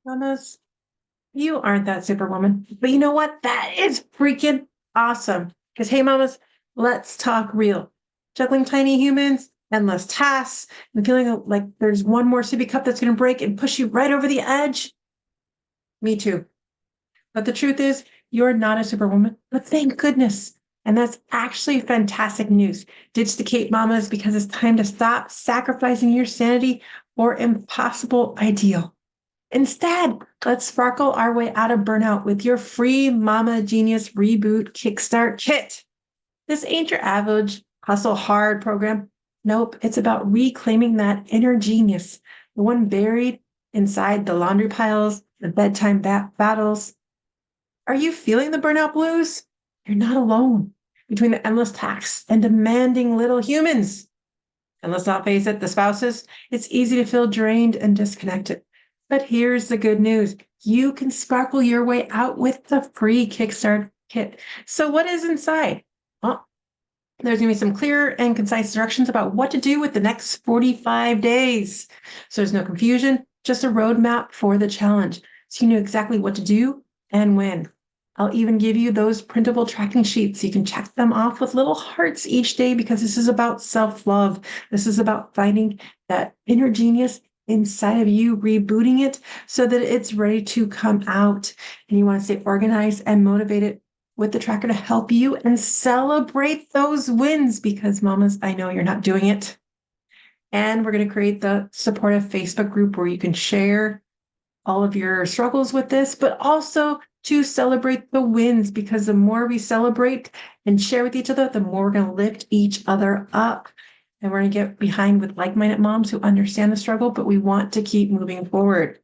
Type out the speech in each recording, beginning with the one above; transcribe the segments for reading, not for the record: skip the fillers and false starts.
Mamas, you aren't that superwoman. But you know what? That is freaking awesome. Because, hey, mamas, let's talk real. Juggling tiny humans, endless tasks, and feeling like there's one more sippy cup that's going to break and push you right over the edge. Me too. But the truth is, you're not a superwoman, but thank goodness. And that's actually fantastic news. Ditch the cape, mamas, because it's time to stop sacrificing your sanity for impossible ideal. Instead, let's sparkle our way out of burnout with your free Mama Genius Reboot Kickstart Kit. This ain't your average hustle hard program. Nope, it's about reclaiming that inner genius, the one buried inside the laundry piles, the bedtime battles. Are you feeling the burnout blues? You're not alone. Between the endless tasks and demanding little humans. And let's not face it, the spouses, it's easy to feel drained and disconnected. But here's the good news. You can sparkle your way out with the free Kickstart kit. So what is inside? Well, there's going to be some clear and concise directions about what to do with the next 45 days. So there's no confusion, just a roadmap for the challenge. So you know exactly what to do and when. I'll even give you those printable tracking sheets. You can check them off with little hearts each day because this is about self-love. This is about finding that inner genius inside of you, rebooting it so that it's ready to come out. And you want to stay organized and motivated with the tracker to help you and celebrate those wins because, mamas, I know you're not doing it. And we're going to create the supportive Facebook group where you can share all of your struggles with this, but also to celebrate the wins because the more we celebrate and share with each other, the more we're going to lift each other up. And we're going to get behind with like-minded moms who understand the struggle, but we want to keep moving forward.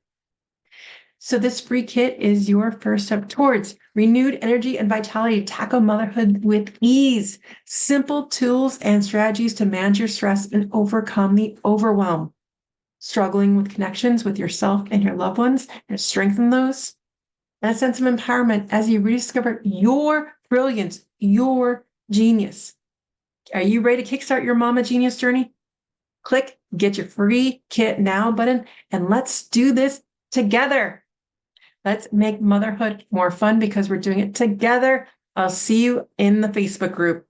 So this free kit is your first step towards renewed energy and vitality to tackle motherhood with ease. Simple tools and strategies to manage your stress and overcome the overwhelm. Struggling with connections with yourself and your loved ones and strengthen those. And a sense of empowerment as you rediscover your brilliance, your genius. Are you ready to kickstart your Mama Genius journey? Click Get Your Free Kit Now button and let's do this together. Let's make motherhood more fun because we're doing it together. I'll see you in the Facebook group.